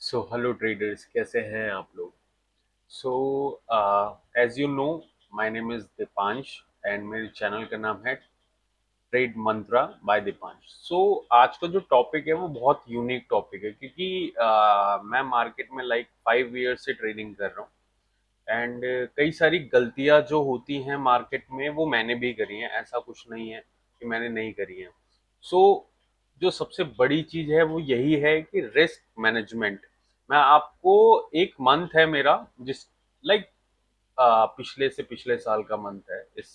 So hello traders, कैसे हैं आप लोग? So as you know, my name is Deepansh and मेरे चैनल का नाम है trade mantra by Deepansh. So आज का जो टॉपिक है वो बहुत यूनिक टॉपिक है, क्योंकि मैं मार्केट में लाइक 5 ईयर से ट्रेडिंग कर रहा हूँ। एंड कई सारी गलतियां जो होती हैं मार्केट में वो मैंने भी करी हैं, ऐसा कुछ नहीं है कि मैंने नहीं करी है। सो जो सबसे बड़ी चीज है वो यही है कि रिस्क मैनेजमेंट। मैं आपको, एक मंथ है मेरा जिस लाइक पिछले से पिछले साल का मंथ है। इस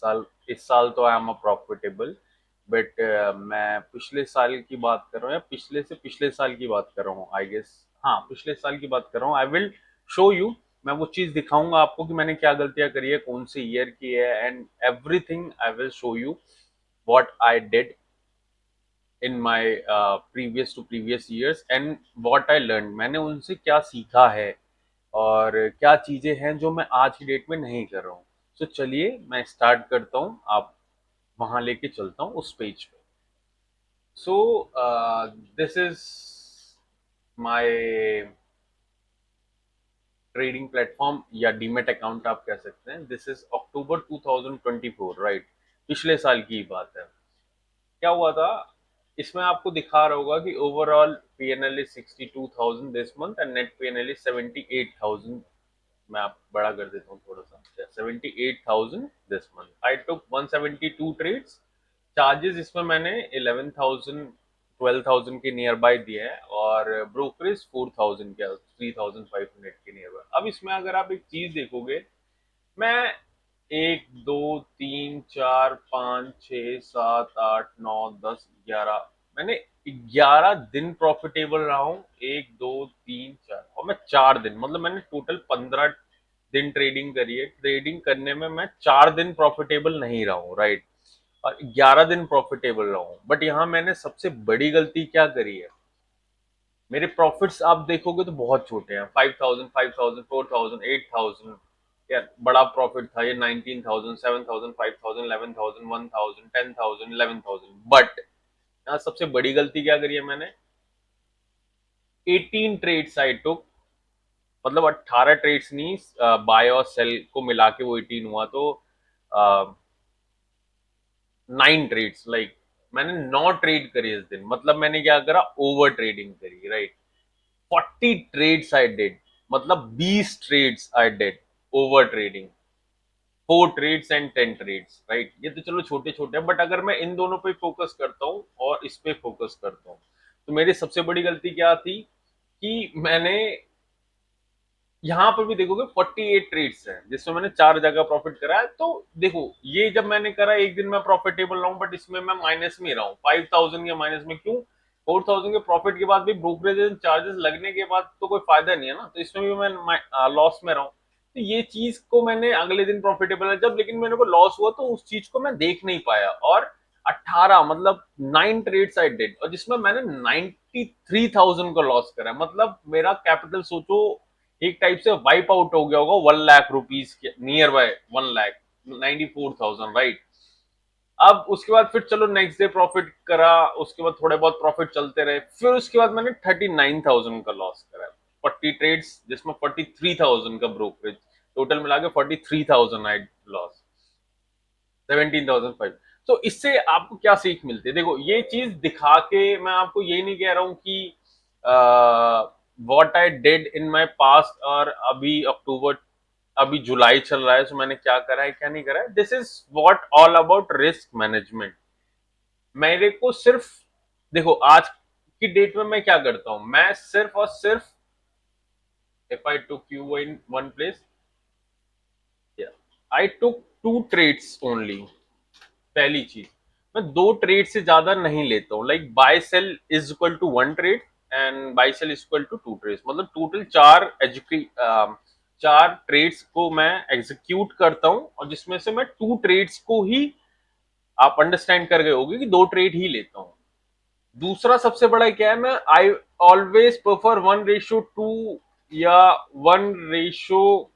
साल तो I am a profitable, but मैं पिछले साल की बात कर रहा हूँ या पिछले से पिछले साल की बात कर रहा हूँ, आई गेस। हाँ, पिछले साल की बात कर रहा हूँ। आई विल शो यू, मैं वो चीज दिखाऊंगा आपको कि मैंने क्या गलतियां करी है, कौन से ईयर की है, and everything I will show you what I did in my previous years and what I learn, मैंने उनसे क्या सीखा है और क्या चीजें हैं जो मैं आज की डेट में नहीं कर रहा हूँ। तो चलिए मैं स्टार्ट करता हूँ, आप वहां लेके चलता हूँ उस पेज पे। So this is my trading platform या डीमेट अकाउंट आप कह सकते हैं। This is October 2024, right? पिछले साल की बात है। क्या हुआ था, इसमें आपको दिखा रहा होगा कि overall PNL is 62,000 this month and net PNL is 78,000। मैं आप बड़ा कर देता हूँ थोड़ा सा, 78,000 this month. I took 172 trades. Charges इसमें मैंने 11,000 12,000 के नियर बाय दिए हैं और ब्रोकरेज 4,000 के 3,500 के नियर बाय। अब इसमें अगर आप एक चीज देखोगे, मैं 1 2 3 4 5 6 7 8 9 10 11, मैंने 11 दिन प्रॉफिटेबल रहा हूँ। 1 2 3 4 और मैं 4 दिन, मतलब मैंने टोटल 15 दिन ट्रेडिंग करी है। ट्रेडिंग करने में मैं 4 दिन प्रॉफिटेबल नहीं रहा हूँ, राइट? और 11 दिन प्रॉफिटेबल रहा हूँ। बट यहाँ मैंने सबसे बड़ी गलती क्या करी है, मेरे प्रॉफिट्स आप देखोगे तो बहुत छोटे हैं। 5,000 5,000 4,000 8,000। यार बड़ा प्रॉफिट था ये, 19,000 7,000 5,000 11,000 1,000 10,000 11,000। बट यहाँ सबसे बड़ी गलती क्या करी है मैंने, 18 ट्रेड्स आई टुक, मतलब 18 ट्रेड्स नहीं, बाय और सेल को मिला के वो 18 हुआ। तो 9 ट्रेड्स, लाइक मैंने 9 ट्रेड करी इस दिन। मतलब मैंने क्या करा, ओवर ट्रेडिंग करी, राइट? 40 ट्रेड्स आई डिड, मतलब 20 trades I did over trading. 4 trades and 10 trades, right? ये तो चलो छोटे छोटे हैं, बट अगर मैं इन दोनों पे फोकस करता हूँ और इस पे फोकस करता हूँ, तो मेरी सबसे बड़ी गलती क्या थी कि मैंने, यहाँ पर भी देखोगे 48 ट्रेड्स हैं जिसमें मैंने 4 जगह प्रॉफिट करा है। तो देखो, ये जब मैंने करा एक दिन में प्रॉफिटेबल रहा हूँ, बट इसमें मैं माइनस में रहा हूँ, 5,000 के माइनस में। क्यों? 4,000 के प्रॉफिट के बाद भी ब्रोकरेज चार्जेस लगने के बाद तो कोई फायदा नहीं है ना, तो इसमें भी मैं लॉस में रहा हूँ। तो ये चीज को मैंने अगले दिन प्रॉफिटेबल है जब, लेकिन मेरे को लॉस हुआ तो उस चीज को मैं देख नहीं पाया। और 18, मतलब 9 ट्रेड्स आई डिड, और जिसमें मैंने 93,000 का लॉस करा। मतलब मेरा कैपिटल सोचो एक टाइप से वाइप आउट हो गया होगा 1 लाख रुपीज के नियर बाय, 1,94,000, राइट? अब उसके बाद फिर चलो नेक्स्ट डे प्रॉफिट करा, उसके बाद थोड़े बहुत प्रॉफिट चलते रहे, फिर उसके बाद मैंने 39,000 का लॉस करा। 40 ट्रेड्स जिसमें 43,000 का ब्रोकरेज, टोटल मिला के 43,000 आई लॉस, 17,500। तो इससे आपको क्या सीख मिलती है? देखो, ये चीज दिखा के मैं आपको ये नहीं कह रहा हूं कि what I did in my past, और अभी अक्टूबर, अभी जुलाई चल रहा है, तो मैंने क्या करा है क्या नहीं करा है। This is what all about risk management. मेरे को सिर्फ, देखो आज की डेट में मैं क्या करता हूं, मैं सिर्फ और सिर्फ, if I took you in one place, I took 2 trades only. पहली चीज, मैं 2 ट्रेड से ज्यादा नहीं लेता हूँ। Like buy sell is equal to 1 trade and buy sell is equal to 2 trades, मतलब टोटल 4 ट्रेड्स को मैं एग्जीक्यूट करता हूँ, और जिसमें से मैं 2 ट्रेड्स को ही, आप अंडरस्टैंड कर गए होगे कि 2 ट्रेड ही लेता हूँ। दूसरा सबसे बड़ा क्या है, मैं आई ऑलवेज प्रेफर 1:2, या 1 रेशो,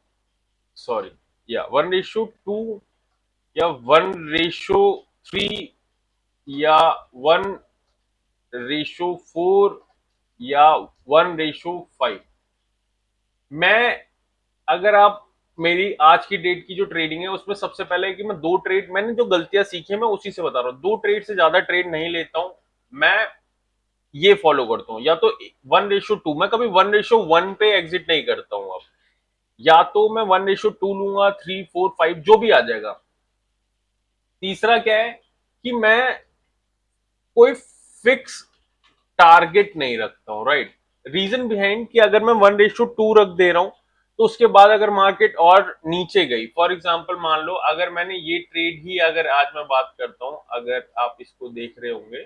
सॉरी, या 1:2, या 1:3, या 1:4, या 1:5। मैं, अगर आप मेरी आज की डेट की जो ट्रेडिंग है उसमें सबसे पहले है कि मैं दो ट्रेड, मैंने जो गलतियां सीखी है मैं उसी से बता रहा हूँ, दो ट्रेड से ज्यादा ट्रेड नहीं लेता हूँ मैं। ये फॉलो करता हूँ, या तो 1:2, मैं कभी 1:1 पे एग्जिट नहीं करता हूँ अब, या तो मैं 1:2 लूंगा, 3, 4, 5 जो भी आ जाएगा। तीसरा क्या है कि मैं कोई फिक्स टारगेट नहीं रखता हूँ, राइट। रीजन बिहाइंड कि अगर मैं 1:2 रख दे रहा हूं तो उसके बाद अगर मार्केट और नीचे गई, फॉर एग्जांपल मान लो अगर मैंने ये ट्रेड ही, अगर आज मैं बात करता हूं, अगर आप इसको देख रहे होंगे,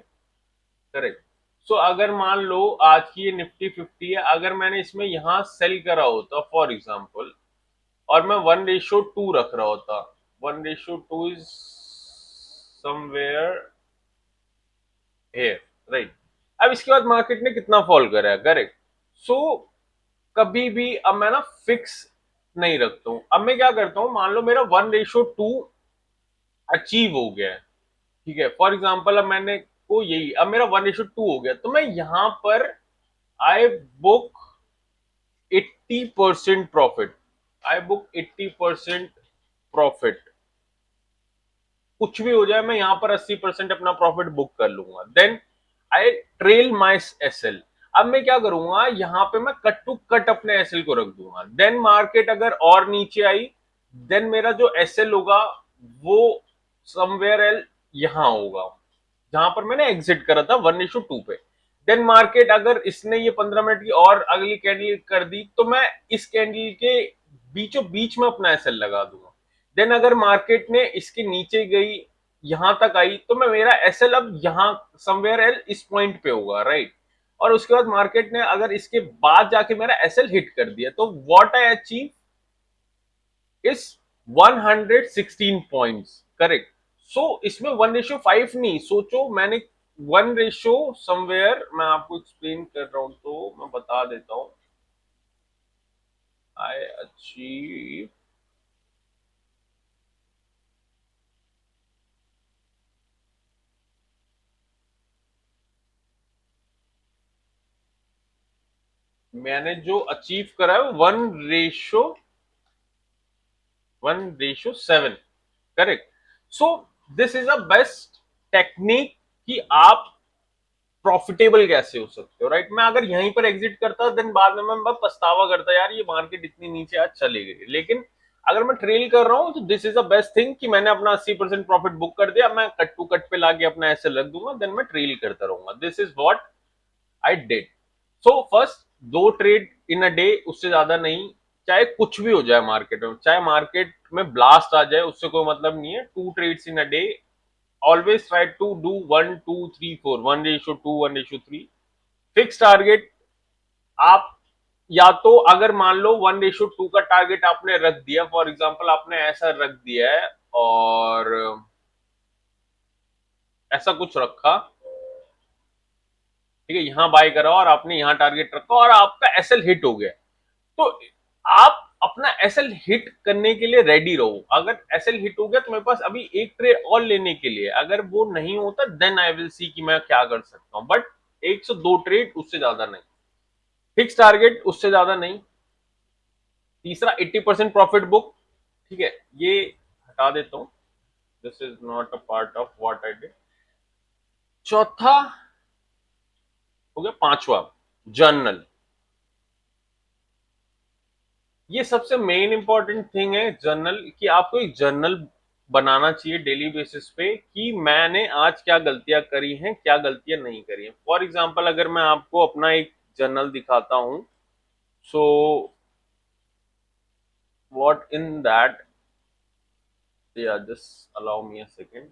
करेक्ट। सो अगर मान लो आज की ये निफ्टी 50 है, अगर मैंने इसमें यहां सेल करा होता फॉर एग्जांपल, और मैं 1:2 रख रहा होता, 1:2 इज समवेयर हियर, राइट। अब इसके बाद मार्केट ने कितना फॉल करा है, करेक्ट। सो कभी भी अब मैं ना फिक्स नहीं रखता हूं, अब मैं क्या करता हूं, मान लो मेरा 1:2 अचीव हो गया है, ठीक है, फॉर एग्जाम्पल अब मैंने को यही, अब मेरा 1:2 हो गया, तो मैं यहां पर I book 80% profit, I book 80% profit, कुछ भी हो जाए मैं यहां पर 80% अपना प्रॉफिट बुक कर लूंगा, then I trail my SL. अब मैं क्या करूंगा, यहां पे मैं कट टू कट अपने एसएल को रख दूंगा, देन मार्केट अगर और नीचे आई, देन मेरा जो एसएल होगा वो समवेयर एल यहां होगा, जहां पर मैंने एग्जिट करा था 1:2 पे। देन मार्केट अगर इसने ये 15 मिनट की और अगली कैंडल कर दी, तो मैं इस कैंडल के बीचों बीच में अपना एसएल लगा दूंगा। देन अगर मार्केट ने इसके नीचे गई, यहां तक आई, तो मैं मेरा एसएल अब यहां समवेयर एल इस पॉइंट पे होगा, राइट। और उसके बाद मार्केट ने अगर इसके बाद जाके मेरा एसएल हिट कर दिया, तो what I achieve is 116 points, correct. So इसमें 1:5 नहीं, सोचो मैंने 1 रेशो समवेयर, मैं आपको एक्सप्लेन कर रहा हूं तो मैं बता देता हूं, आई अचीव, मैंने जो अचीव करा है 1:7, correct. So this is a best technique कि आप प्रॉफिटेबल कैसे हो सकते हो, राइट। मैं अगर यहीं पर एग्जिट करता देन बाद में मैं पछतावा करता, यार ये मार्केट इतनी नीचे आज चली गई, लेकिन अगर मैं ट्रेल कर रहा हूं तो this is the best thing कि मैंने अपना 80% प्रॉफिट बुक कर दिया, मैं कट टू कट पे लाके अपना ऐसे रख दूंगा, देन मैं ट्रेल करता रहूंगा, this is what I did. So first, दो ट्रेड इन अ डे, उससे ज्यादा नहीं, चाहे कुछ भी हो जाए मार्केट में, चाहे मार्केट में ब्लास्ट आ जाए उससे कोई मतलब नहीं है, 2 trades in a day, always try to do 1, 2, 3, 4, 1:2, 1:3, fix target. आप या तो अगर मान लो 1:2 का टारगेट आपने रख दिया, फॉर एग्जांपल आपने ऐसा रख दिया है और ऐसा कुछ रखा, ठीक है, यहां बाय करा और आपने यहां टारगेट रखा और आपका एसएल हिट हो गया, तो आप अपना एसएल हिट करने के लिए रेडी रहो। अगर एसएल हिट हो गया तो मेरे पास अभी एक ट्रेड और लेने के लिए, अगर वो नहीं होता देन आई विल सी कि मैं क्या कर सकता हूं, बट 102 ट्रेड, उससे ज्यादा नहीं, फिक्स टारगेट उससे ज्यादा नहीं। तीसरा 80% प्रॉफिट बुक, ठीक है, ये हटा देता हूं, this is not a part of what I did. चौथा हो गया, पांचवा जर्नल, ये सबसे मेन इंपॉर्टेंट थिंग है जर्नल, कि आपको एक जर्नल बनाना चाहिए डेली बेसिस पे कि मैंने आज क्या गलतियां करी हैं, क्या गलतियां नहीं करी हैं। फॉर एग्जांपल अगर मैं आपको अपना एक जर्नल दिखाता हूं, सो व्हाट इन दैट, या just allow me a second.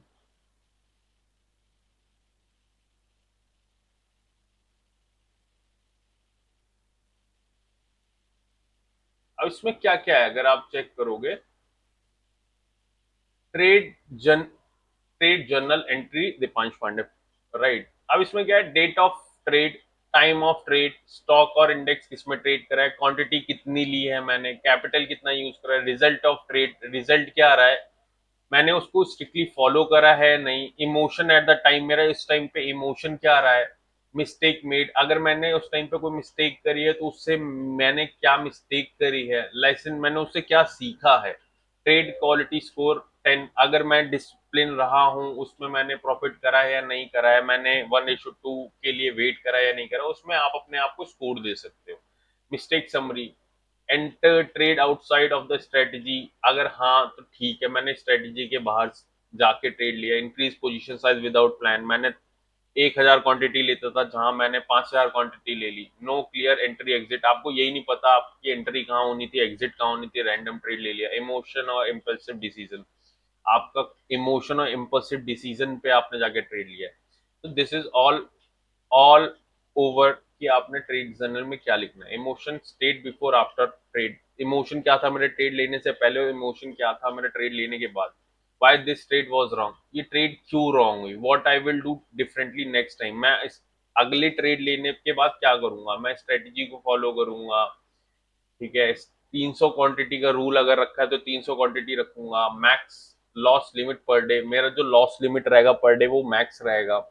अब इसमें क्या क्या है अगर आप चेक करोगे, ट्रेड जन trade journal entry Deepansh Pandey, right. अब इसमें क्या है, date of trade, time of trade, stock और इंडेक्स किसमें ट्रेड करा है, क्वांटिटी कितनी ली है मैंने, कैपिटल कितना यूज करा है, रिजल्ट ऑफ ट्रेड, रिजल्ट क्या आ रहा है, मैंने उसको स्ट्रिक्टली फॉलो करा है नहीं, इमोशन एट द टाइम, मेरा इस टाइम पे इमोशन क्या आ रहा है, मिस्टेक मेड, अगर मैंने उस टाइम पे कोई मिस्टेक करी है तो उससे मैंने क्या मिस्टेक करी है, लेसन मैंने उससे क्या सीखा है। ट्रेड क्वालिटी स्कोर 10, अगर मैं डिसिप्लिन रहा हूँ उसमें मैंने प्रॉफिट करा है या नहीं करा है, मैंने 1:2 के लिए वेट करा है या नहीं करा, उसमें आप अपने आप को स्कोर दे सकते हो। Mistake summary, enter trade outside of the strategy, अगर हाँ तो ठीक है, मैंने स्ट्रेटजी के बाहर जाके ट्रेड लिया। Increase position size without plan, मैंने 1,000 क्वांटिटी लेता था जहां मैंने 5,000 क्वांटिटी ले ली। नो क्लियर एंट्री एग्जिट, आपको यही नहीं पता आपकी एंट्री कहाँ होनी थी, एग्जिट कहाँ होनी थी, रैंडम ट्रेड ले लिया। इमोशन और इम्पल्सिव डिसीजन, आपका इमोशन और इम्पल्सिव डिसीजन पे आपने जाके ट्रेड लिया। तो दिस इज ऑल ओवर कि आपने ट्रेड जर्नल में क्या लिखना है। Emotion state before after trade, emotion क्या था मेरे ट्रेड लेने से पहले और इमोशन क्या था मेरे ट्रेड लेने के बाद। Why this trade was wrong, ये ट्रेड क्यों रॉन्ग हुई, what I will do differently next time, मैं इस अगले ट्रेड लेने के बाद क्या करूंगा, मैं स्ट्रेटेजी को फॉलो करूंगा। ठीक है, 300 क्वांटिटी का रूल अगर रखा है तो 300 क्वांटिटी रखूंगा। Max loss limit per day, मेरा जो लॉस लिमिट रहेगा पर डे वो मैक्स रहेगा,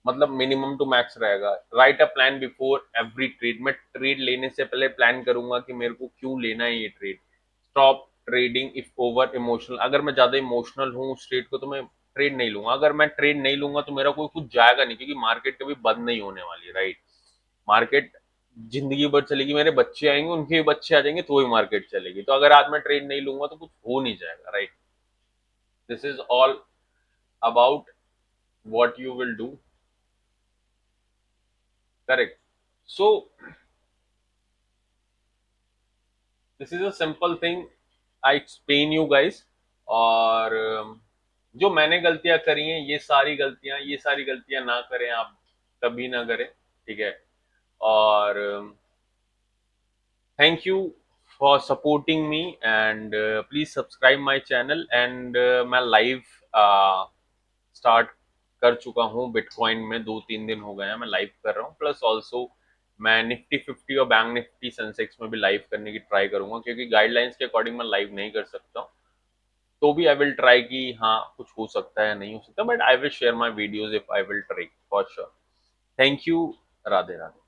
मतलब मिनिमम टू मैक्स रहेगा। Right a plan before every trade, मैं ट्रेड लेने से पहले प्लान करूंगा कि मेरे को क्यों लेना है ये trade. Stop trading if over emotional, अगर मैं ज्यादा इमोशनल हूँ उस ट्रेड को तो मैं ट्रेड नहीं लूंगा। अगर मैं ट्रेड नहीं लूंगा तो मेरा कोई कुछ जाएगा नहीं, क्योंकि मार्केट कभी बंद नहीं होने वाली, राइट। मार्केट जिंदगी भर चलेगी, मेरे बच्चे आएंगे उनके भी बच्चे आ जाएंगे तो ही मार्केट चलेगी। तो अगर आज मैं ट्रेड नहीं लूंगा तो कुछ हो नहीं जाएगा, right. This is all about what you will do, correct? So this is a simple thing I explain you guys। और जो मैंने गलतियां करी हैं ये सारी गलतियां ना करें आप, कभी ना करें, ठीक है। और thank you for supporting me and please subscribe my channel and मैं लाइव स्टार्ट कर चुका हूँ बिटकॉइन में, 2-3 दिन हो गए हैं मैं लाइव कर रहा हूँ। प्लस ऑल्सो मैं निफ्टी 50 और बैंक निफ्टी सेंसेक्स में भी लाइव करने की ट्राई करूंगा, क्योंकि गाइडलाइंस के अकॉर्डिंग मैं लाइव नहीं कर सकता हूँ। तो भी आई विल ट्राई कि हाँ कुछ हो सकता है या नहीं हो सकता, but I will share my videos if I will try for sure. Thank you. Radhe Radhe.